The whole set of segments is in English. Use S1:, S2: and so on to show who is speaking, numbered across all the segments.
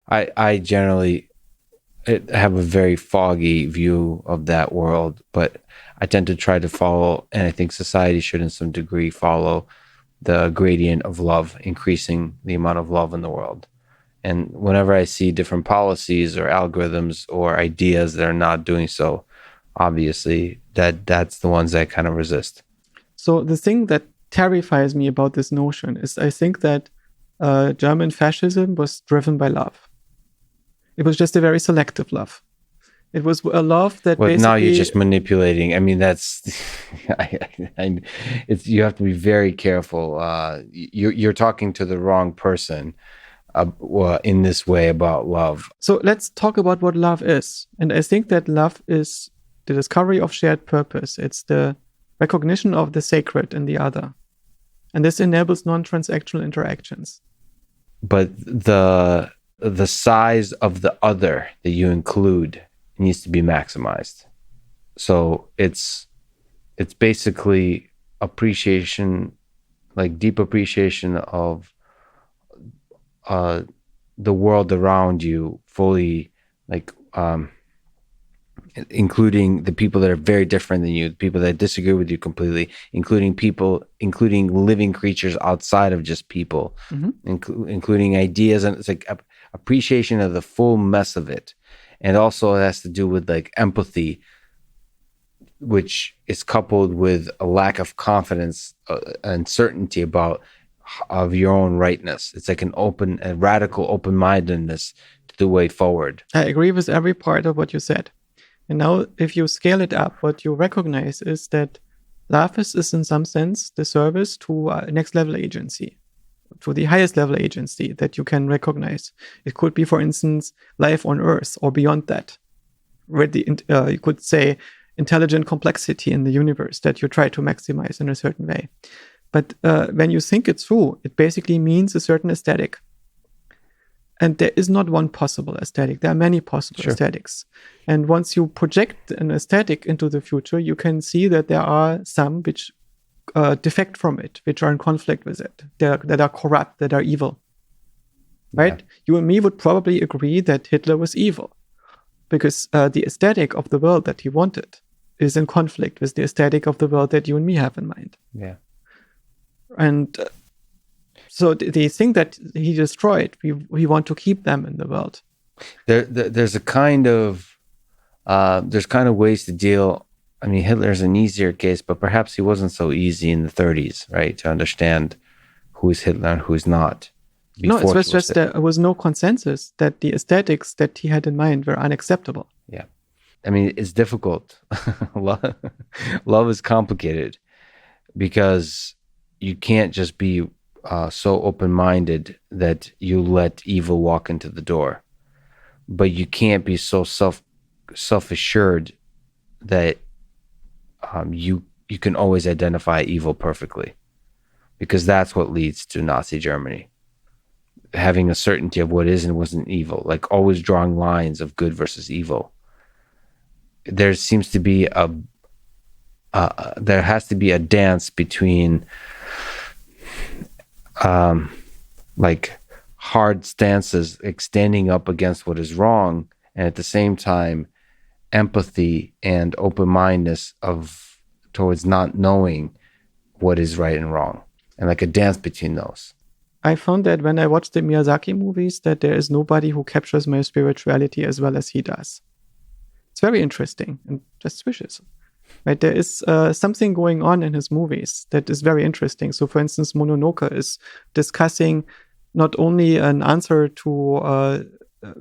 S1: I generally have a very foggy view of that world, but I tend to try to follow, and I think society should, in some degree, follow the gradient of love, increasing the amount of love in the world. And whenever I see different policies or algorithms or ideas that are not doing so, obviously that's the ones that I kind of resist.
S2: So the thing that terrifies me about this notion is I think that German fascism was driven by love. It was just a very selective love. It was a love that
S1: Well, now you're
S2: basically,
S1: just manipulating. I mean, that's it's you have to be very careful. You're talking to the wrong person in this way about love.
S2: so let's talk about what love is. And I think that love is the discovery of shared purpose. It's the recognition of the sacred in the other. And this enables non-transactional interactions.
S1: But the size of the other that you include needs to be maximized. So it's basically appreciation, like deep appreciation of the world around you, fully, like including the people that are very different than you, the people that disagree with you completely, including living creatures outside of just people, including ideas, and it's like appreciation of the full mess of it. And also it has to do with like empathy, which is coupled with a lack of confidence and certainty of your own rightness. It's like a radical open-mindedness to the way forward.
S2: I agree with every part of what you said. And now, if you scale it up, what you recognize is that love is in some sense the service to next level agency, to the highest level agency that you can recognize. It could be, for instance, life on Earth or beyond that. You could say intelligent complexity in the universe that you try to maximize in a certain way. But when you think it through, it basically means a certain aesthetic. And there is not one possible aesthetic. There are many possible aesthetics. And once you project an aesthetic into the future, you can see that there are some which defect from it, which are in conflict with it, that are corrupt, that are evil. Right? Yeah. You and me would probably agree that Hitler was evil because the aesthetic of the world that he wanted is in conflict with the aesthetic of the world that you and me have in mind.
S1: Yeah.
S2: And so the thing that he destroyed, we want to keep them in the world.
S1: There's kind of ways to deal. I mean, Hitler's an easier case, but perhaps he wasn't so easy in the 30s, right? To understand who is Hitler and who is not.
S2: No, it was just there was no consensus that the aesthetics that he had in mind were unacceptable.
S1: Yeah. I mean, it's difficult. Love is complicated because you can't just be so open-minded that you let evil walk into the door, but you can't be so self-assured that you can always identify evil perfectly, because that's what leads to Nazi Germany. Having a certainty of what is and wasn't evil, like always drawing lines of good versus evil. There seems to be there has to be a dance between like hard stances, like standing up against what is wrong, and at the same time empathy and open-mindedness towards not knowing what is right and wrong, and like a dance between those.
S2: I found that when I watch the Miyazaki movies, that there is nobody who captures my spirituality as well as he does. It's very interesting and just vicious. Right? There is something going on in his movies that is very interesting. So, for instance, Mononoke is discussing not only an answer to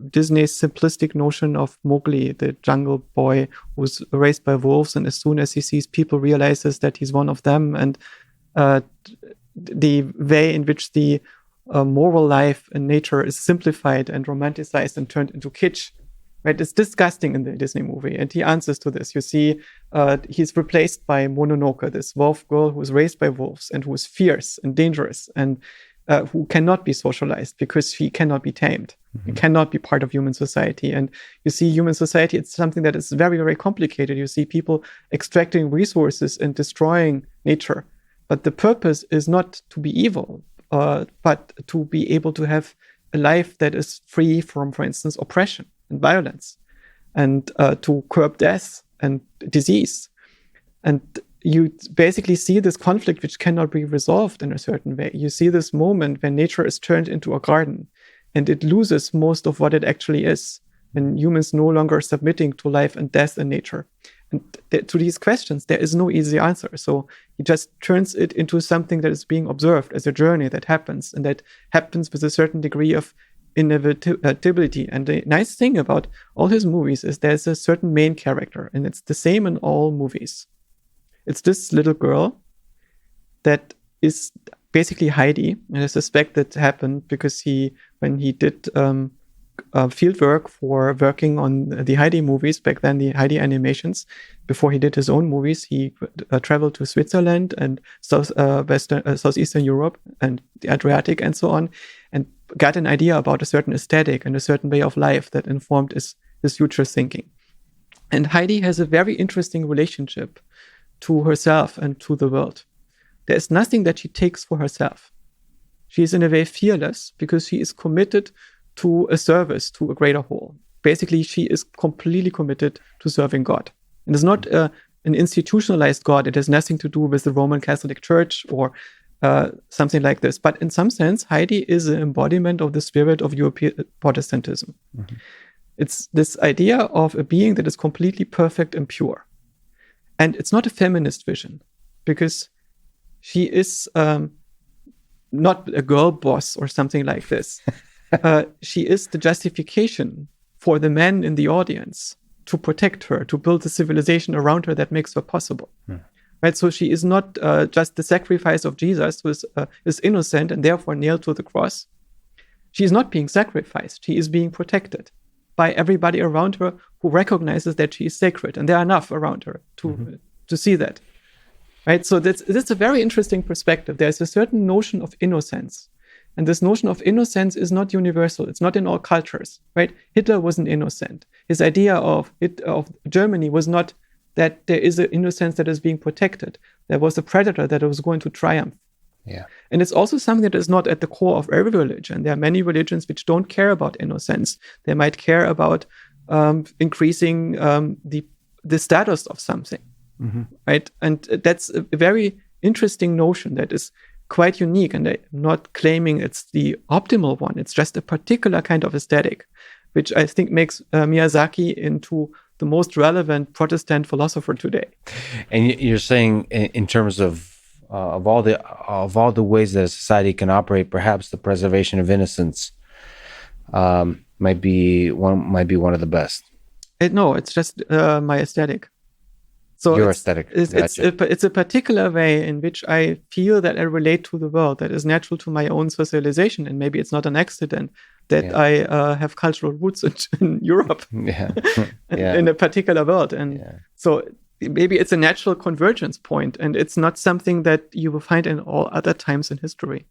S2: Disney's simplistic notion of Mowgli, the jungle boy who's raised by wolves, and as soon as he sees people, realizes that he's one of them, and the way in which the moral life in nature is simplified and romanticized and turned into kitsch. Right? It's disgusting in the Disney movie, and he answers to this. You see, he's replaced by Mononoke, this wolf girl who is raised by wolves and who is fierce and dangerous and who cannot be socialized because she cannot be tamed. Mm-hmm. It cannot be part of human society. And you see, human society, it's something that is very, very complicated. You see people extracting resources and destroying nature. But the purpose is not to be evil, but to be able to have a life that is free from, for instance, oppression and violence, and to curb death and disease. And you basically see this conflict which cannot be resolved in a certain way. You see this moment when nature is turned into a garden and it loses most of what it actually is, when humans no longer submitting to life and death in nature. And to these questions, there is no easy answer. So he just turns it into something that is being observed as a journey that happens, and that happens with a certain degree of inevitability. And the nice thing about all his movies is there's a certain main character, and it's the same in all movies. It's this little girl that is basically Heidi, and I suspect that happened because when he did field work for working on the Heidi movies, back then the Heidi animations, before he did his own movies, he traveled to Switzerland and Southeastern Europe and the Adriatic and so on, and got an idea about a certain aesthetic and a certain way of life that informed his future thinking. And Heidi has a very interesting relationship to herself and to the world. There is nothing that she takes for herself. She is in a way fearless because she is committed to a service, to a greater whole. Basically, she is completely committed to serving God. And it's not an institutionalized God. It has nothing to do with the Roman Catholic Church or something like this. But in some sense, Heidi is an embodiment of the spirit of European Protestantism. Mm-hmm. It's this idea of a being that is completely perfect and pure. And it's not a feminist vision, because she is not a girl boss or something like this. She is the justification for the men in the audience to protect her, to build a civilization around her that makes her possible. Right? So she is not just the sacrifice of Jesus, who is innocent and therefore nailed to the cross. She is not being sacrificed. She is being protected by everybody around her who recognizes that she is sacred, and there are enough around her to see that. Right? So that's a very interesting perspective. There's a certain notion of innocence. And this notion of innocence is not universal. It's not in all cultures, right? Hitler wasn't innocent. His idea of Germany was not that there is an innocence that is being protected. There was a predator that was going to triumph.
S1: Yeah.
S2: And it's also something that is not at the core of every religion. There are many religions which don't care about innocence. They might care about increasing the status of something, right? And that's a very interesting notion that is quite unique, and I'm not claiming it's the optimal one. It's just a particular kind of aesthetic, which I think makes Miyazaki into the most relevant Protestant philosopher today.
S1: And you're saying, in terms of all the ways that a society can operate, perhaps the preservation of innocence might be one of the best.
S2: No, it's just my aesthetic. So
S1: your aesthetic.
S2: It's a particular way in which I feel that I relate to the world that is natural to my own socialization. And maybe it's not an accident that I have cultural roots in Europe, in a particular world. And so maybe it's a natural convergence point, and it's not something that you will find in all other times in history.